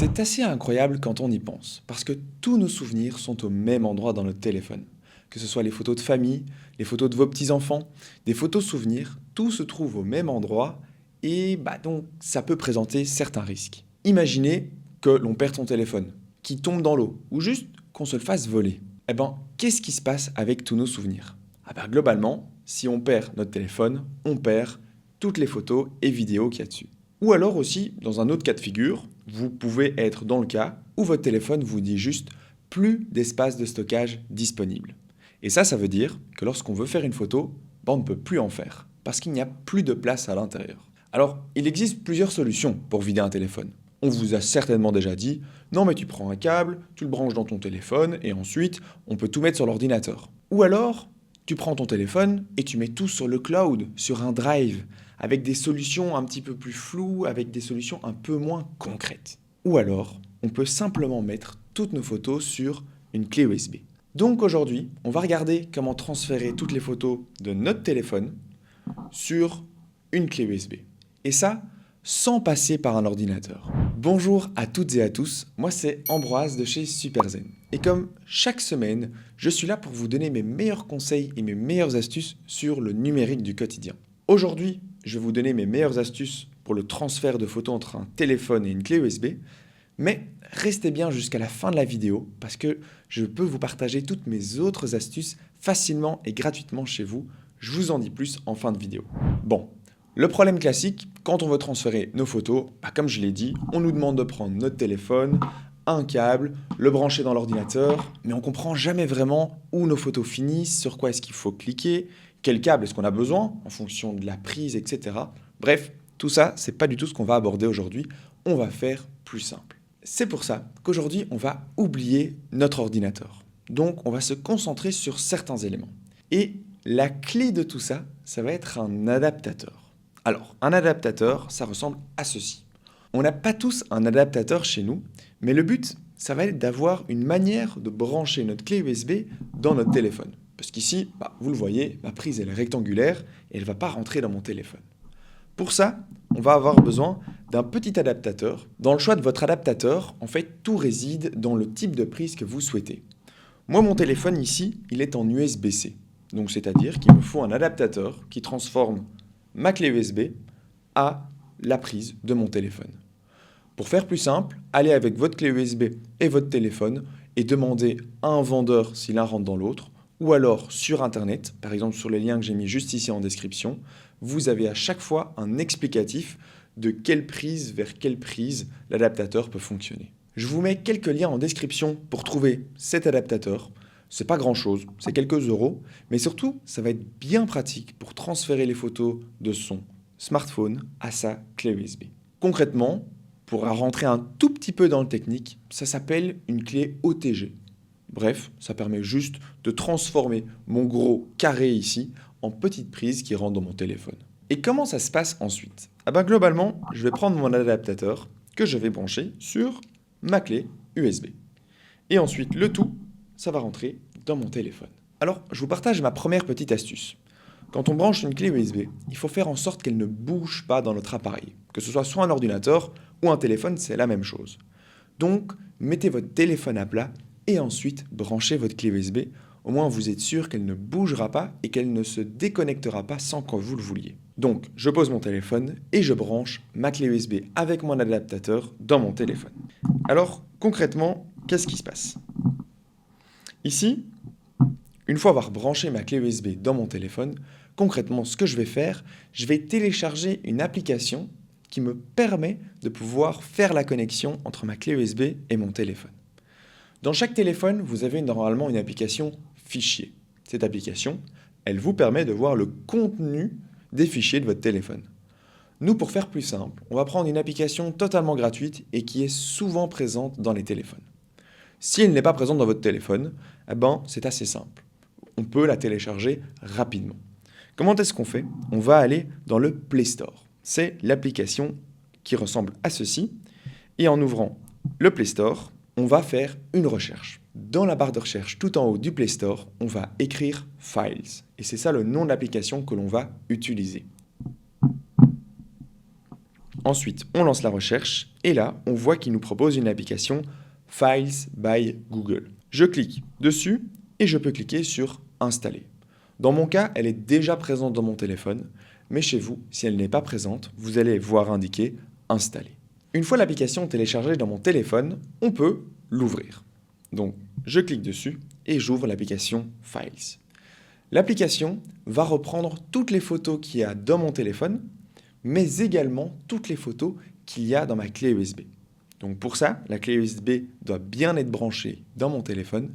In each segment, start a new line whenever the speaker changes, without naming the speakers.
C'est assez incroyable quand on y pense, parce que tous nos souvenirs sont au même endroit dans notre téléphone. Que ce soit les photos de famille, les photos de vos petits-enfants, des photos souvenirs, tout se trouve au même endroit et donc ça peut présenter certains risques. Imaginez que l'on perd son téléphone, qu'il tombe dans l'eau ou juste qu'on se le fasse voler. Qu'est-ce qui se passe avec tous nos souvenirs? Globalement, si on perd notre téléphone, on perd toutes les photos et vidéos qu'il y a dessus. Ou alors aussi, dans un autre cas de figure, vous pouvez être dans le cas où votre téléphone vous dit juste plus d'espace de stockage disponible. Et ça veut dire que lorsqu'on veut faire une photo, on ne peut plus en faire, parce qu'il n'y a plus de place à l'intérieur. Alors, il existe plusieurs solutions pour vider un téléphone. On vous a certainement déjà dit, non mais tu prends un câble, tu le branches dans ton téléphone, et ensuite, on peut tout mettre sur l'ordinateur. Ou alors, tu prends ton téléphone et tu mets tout sur le cloud, sur un drive, avec des solutions un petit peu plus floues, avec des solutions un peu moins concrètes. Ou alors, on peut simplement mettre toutes nos photos sur une clé USB. Donc aujourd'hui, on va regarder comment transférer toutes les photos de notre téléphone sur une clé USB. Et ça, sans passer par un ordinateur. Bonjour à toutes et à tous, moi c'est Ambroise de chez Superzen. Et comme chaque semaine, je suis là pour vous donner mes meilleurs conseils et mes meilleures astuces sur le numérique du quotidien. Aujourd'hui, je vais vous donner mes meilleures astuces pour le transfert de photos entre un téléphone et une clé USB, mais restez bien jusqu'à la fin de la vidéo parce que je peux vous partager toutes mes autres astuces facilement et gratuitement chez vous. Je vous en dis plus en fin de vidéo. Bon, le problème classique, quand on veut transférer nos photos, comme je l'ai dit, on nous demande de prendre notre téléphone, un câble, le brancher dans l'ordinateur, mais on ne comprend jamais vraiment où nos photos finissent, sur quoi est-ce qu'il faut cliquer, quel câble est-ce qu'on a besoin, en fonction de la prise, etc. Bref, tout ça, c'est pas du tout ce qu'on va aborder aujourd'hui, on va faire plus simple. C'est pour ça qu'aujourd'hui, on va oublier notre ordinateur. Donc, on va se concentrer sur certains éléments. Et la clé de tout ça, ça va être un adaptateur. Alors, un adaptateur, ça ressemble à ceci. On n'a pas tous un adaptateur chez nous, mais le but, ça va être d'avoir une manière de brancher notre clé USB dans notre téléphone. Parce qu'ici, vous le voyez, ma prise elle est rectangulaire et elle ne va pas rentrer dans mon téléphone. Pour ça, on va avoir besoin d'un petit adaptateur. Dans le choix de votre adaptateur, en fait, tout réside dans le type de prise que vous souhaitez. Moi, mon téléphone ici, il est en USB-C. Donc, c'est-à-dire qu'il me faut un adaptateur qui transforme ma clé USB à la prise de mon téléphone. Pour faire plus simple, allez avec votre clé USB et votre téléphone et demandez à un vendeur si l'un rentre dans l'autre, ou alors sur Internet, par exemple sur les liens que j'ai mis juste ici en description, vous avez à chaque fois un explicatif de quelle prise vers quelle prise l'adaptateur peut fonctionner. Je vous mets quelques liens en description pour trouver cet adaptateur. C'est pas grand chose, c'est quelques euros, mais surtout, ça va être bien pratique pour transférer les photos de son smartphone à sa clé USB. Concrètement, pour rentrer un tout petit peu dans le technique, ça s'appelle une clé OTG. Bref, ça permet juste de transformer mon gros carré ici en petite prise qui rentre dans mon téléphone. Et comment ça se passe ensuite? Globalement, je vais prendre mon adaptateur que je vais brancher sur ma clé USB. Et ensuite, le tout, ça va rentrer dans mon téléphone. Alors, je vous partage ma première petite astuce. Quand on branche une clé USB, il faut faire en sorte qu'elle ne bouge pas dans notre appareil. Que ce soit un ordinateur ou un téléphone, c'est la même chose. Donc, mettez votre téléphone à plat et ensuite branchez votre clé USB. Au moins, vous êtes sûr qu'elle ne bougera pas et qu'elle ne se déconnectera pas sans que vous le vouliez. Donc, je pose mon téléphone et je branche ma clé USB avec mon adaptateur dans mon téléphone. Alors, concrètement, qu'est-ce qui se passe? Ici, une fois avoir branché ma clé USB dans mon téléphone, concrètement, ce que je vais faire, je vais télécharger une application qui me permet de pouvoir faire la connexion entre ma clé USB et mon téléphone. Dans chaque téléphone, vous avez normalement une application fichier. Cette application, elle vous permet de voir le contenu des fichiers de votre téléphone. Nous, pour faire plus simple, on va prendre une application totalement gratuite et qui est souvent présente dans les téléphones. Si elle n'est pas présente dans votre téléphone, c'est assez simple. On peut la télécharger rapidement. Comment est-ce qu'on fait? On va aller dans le Play Store. C'est l'application qui ressemble à ceci. Et en ouvrant le Play Store, on va faire une recherche. Dans la barre de recherche tout en haut du Play Store, on va écrire Files. Et c'est ça le nom de l'application que l'on va utiliser. Ensuite, on lance la recherche et là, on voit qu'il nous propose une application Files by Google. Je clique dessus et je peux cliquer sur Installer. Dans mon cas, elle est déjà présente dans mon téléphone, mais chez vous, si elle n'est pas présente, vous allez voir indiqué Installer. Une fois l'application téléchargée dans mon téléphone, on peut l'ouvrir. Donc, je clique dessus et j'ouvre l'application Files. L'application va reprendre toutes les photos qu'il y a dans mon téléphone, mais également toutes les photos qu'il y a dans ma clé USB. Donc pour ça, la clé USB doit bien être branchée dans mon téléphone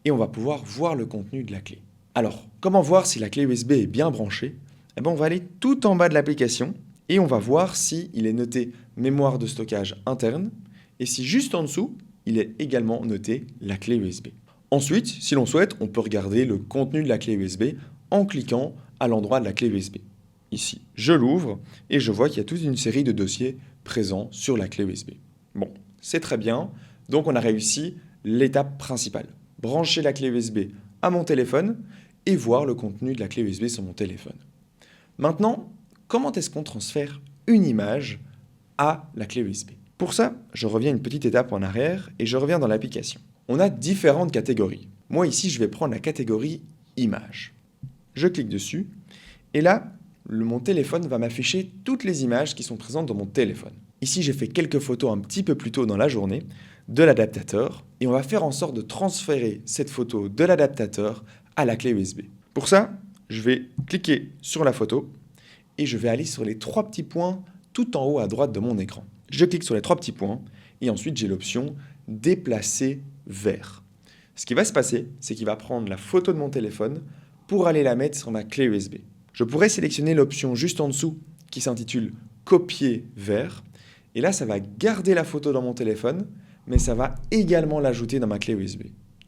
et on va pouvoir voir le contenu de la clé. Alors, comment voir si la clé USB est bien branchée? On va aller tout en bas de l'application et on va voir s'il est noté mémoire de stockage interne et si juste en dessous, il est également noté la clé USB. Ensuite, si l'on souhaite, on peut regarder le contenu de la clé USB en cliquant à l'endroit de la clé USB. Ici, je l'ouvre et je vois qu'il y a toute une série de dossiers présents sur la clé USB. Bon, c'est très bien. Donc, on a réussi l'étape principale. Brancher la clé USB à mon téléphone et voir le contenu de la clé USB sur mon téléphone. Maintenant, comment est-ce qu'on transfère une image à la clé USB? Pour ça, je reviens une petite étape en arrière et je reviens dans l'application. On a différentes catégories. Moi, ici, je vais prendre la catégorie Images. Je clique dessus et là, mon téléphone va m'afficher toutes les images qui sont présentes dans mon téléphone. Ici, j'ai fait quelques photos un petit peu plus tôt dans la journée de l'adaptateur et on va faire en sorte de transférer cette photo de l'adaptateur à la clé USB. Pour ça, je vais cliquer sur la photo et je vais aller sur les 3 petits points tout en haut à droite de mon écran. Je clique sur les 3 petits points et ensuite j'ai l'option déplacer vers. Ce qui va se passer, c'est qu'il va prendre la photo de mon téléphone pour aller la mettre sur ma clé USB. Je pourrais sélectionner l'option juste en dessous qui s'intitule copier vers et là ça va garder la photo dans mon téléphone mais ça va également l'ajouter dans ma clé USB.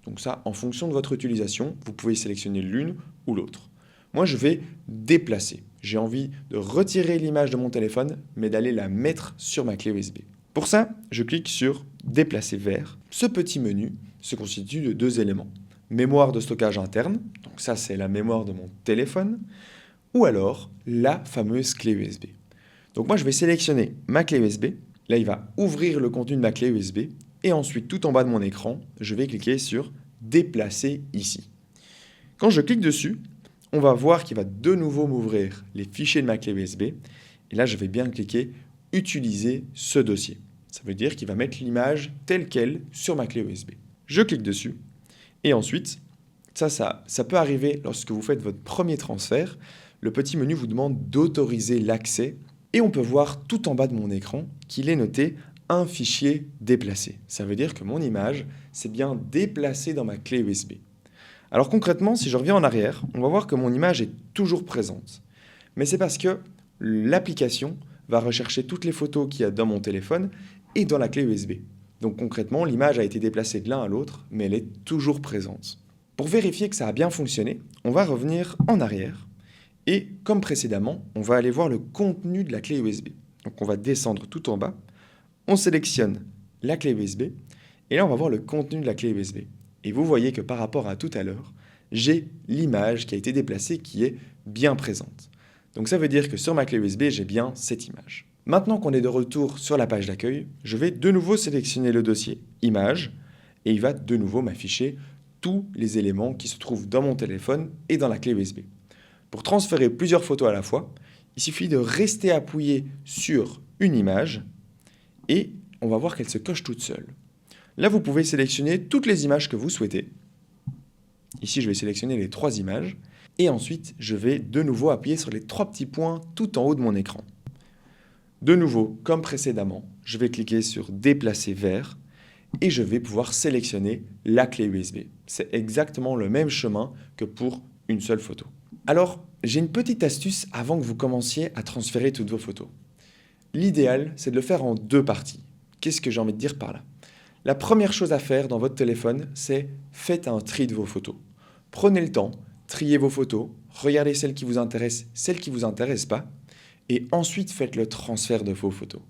Donc ça, en fonction de votre utilisation, vous pouvez sélectionner l'une ou l'autre. Moi, je vais déplacer. J'ai envie de retirer l'image de mon téléphone, mais d'aller la mettre sur ma clé USB. Pour ça, je clique sur déplacer vers. Ce petit menu se constitue de 2 éléments. Mémoire de stockage interne, donc ça c'est la mémoire de mon téléphone, ou alors la fameuse clé USB. Donc moi, je vais sélectionner ma clé USB. Là, il va ouvrir le contenu de ma clé USB. Et ensuite, tout en bas de mon écran, je vais cliquer sur « Déplacer ici ». Quand je clique dessus, on va voir qu'il va de nouveau m'ouvrir les fichiers de ma clé USB. Et là, je vais bien cliquer « Utiliser ce dossier ». Ça veut dire qu'il va mettre l'image telle qu'elle sur ma clé USB. Je clique dessus. Et ensuite, ça peut arriver lorsque vous faites votre premier transfert. Le petit menu vous demande d'autoriser l'accès. Et on peut voir tout en bas de mon écran qu'il est noté un fichier déplacé. Ça veut dire que mon image s'est bien déplacée dans ma clé USB. Alors concrètement, si je reviens en arrière, on va voir que mon image est toujours présente. Mais c'est parce que l'application va rechercher toutes les photos qu'il y a dans mon téléphone et dans la clé USB. Donc concrètement, l'image a été déplacée de l'un à l'autre, mais elle est toujours présente. Pour vérifier que ça a bien fonctionné, on va revenir en arrière. Et comme précédemment, on va aller voir le contenu de la clé USB. Donc on va descendre tout en bas. On sélectionne la clé USB et là on va voir le contenu de la clé USB. Et vous voyez que par rapport à tout à l'heure, j'ai l'image qui a été déplacée qui est bien présente. Donc ça veut dire que sur ma clé USB, j'ai bien cette image. Maintenant qu'on est de retour sur la page d'accueil, je vais de nouveau sélectionner le dossier Images et il va de nouveau m'afficher tous les éléments qui se trouvent dans mon téléphone et dans la clé USB. Pour transférer plusieurs photos à la fois, il suffit de rester appuyé sur une image et on va voir qu'elle se coche toute seule. Là, vous pouvez sélectionner toutes les images que vous souhaitez. Ici, je vais sélectionner les 3 images. Et ensuite, je vais de nouveau appuyer sur les 3 petits points tout en haut de mon écran. De nouveau, comme précédemment, je vais cliquer sur « Déplacer vers » et je vais pouvoir sélectionner la clé USB. C'est exactement le même chemin que pour une seule photo. Alors, j'ai une petite astuce avant que vous commenciez à transférer toutes vos photos. L'idéal, c'est de le faire en 2 parties. Qu'est-ce que j'ai envie de dire par là? La première chose à faire dans votre téléphone, c'est faites un tri de vos photos. Prenez le temps, triez vos photos, regardez celles qui vous intéressent, celles qui ne vous intéressent pas, et ensuite faites le transfert de vos photos.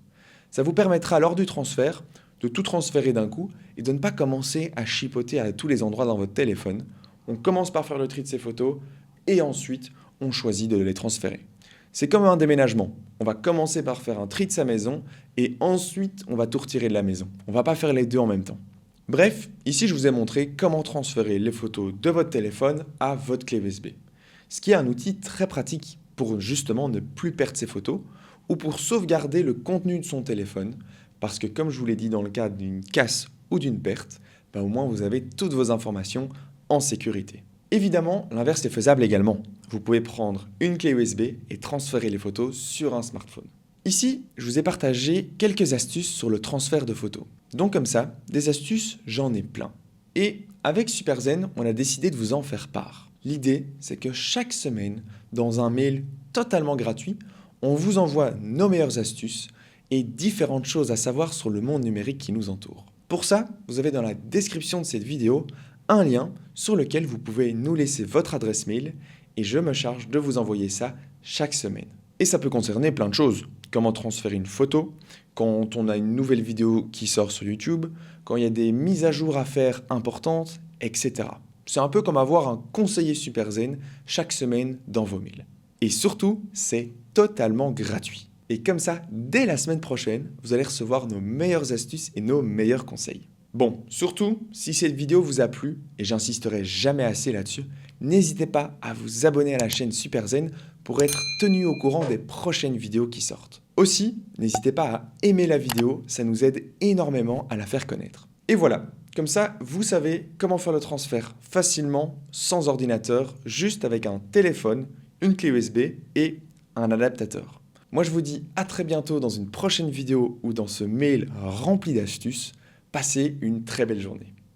Ça vous permettra lors du transfert de tout transférer d'un coup et de ne pas commencer à chipoter à tous les endroits dans votre téléphone. On commence par faire le tri de ces photos et ensuite on choisit de les transférer. C'est comme un déménagement. On va commencer par faire un tri de sa maison et ensuite on va tout retirer de la maison. On va pas faire les deux en même temps. Bref, ici je vous ai montré comment transférer les photos de votre téléphone à votre clé USB. Ce qui est un outil très pratique pour justement ne plus perdre ses photos ou pour sauvegarder le contenu de son téléphone parce que comme je vous l'ai dit dans le cas d'une casse ou d'une perte, au moins vous avez toutes vos informations en sécurité. Évidemment, l'inverse est faisable également. Vous pouvez prendre une clé USB et transférer les photos sur un smartphone. Ici, je vous ai partagé quelques astuces sur le transfert de photos. Donc comme ça, des astuces, j'en ai plein. Et avec SuperZen, on a décidé de vous en faire part. L'idée, c'est que chaque semaine, dans un mail totalement gratuit, on vous envoie nos meilleures astuces et différentes choses à savoir sur le monde numérique qui nous entoure. Pour ça, vous avez dans la description de cette vidéo un lien sur lequel vous pouvez nous laisser votre adresse mail et je me charge de vous envoyer ça chaque semaine. Et ça peut concerner plein de choses, comment transférer une photo, quand on a une nouvelle vidéo qui sort sur YouTube, quand il y a des mises à jour à faire importantes, etc. C'est un peu comme avoir un conseiller SuperZen chaque semaine dans vos mails. Et surtout, c'est totalement gratuit. Et comme ça, dès la semaine prochaine, vous allez recevoir nos meilleures astuces et nos meilleurs conseils. Bon, surtout, si cette vidéo vous a plu, et j'insisterai jamais assez là-dessus, n'hésitez pas à vous abonner à la chaîne SuperZen pour être tenu au courant des prochaines vidéos qui sortent. Aussi, n'hésitez pas à aimer la vidéo, ça nous aide énormément à la faire connaître. Et voilà, comme ça, vous savez comment faire le transfert facilement, sans ordinateur, juste avec un téléphone, une clé USB et un adaptateur. Moi, je vous dis à très bientôt dans une prochaine vidéo ou dans ce mail rempli d'astuces. Passez une très belle journée.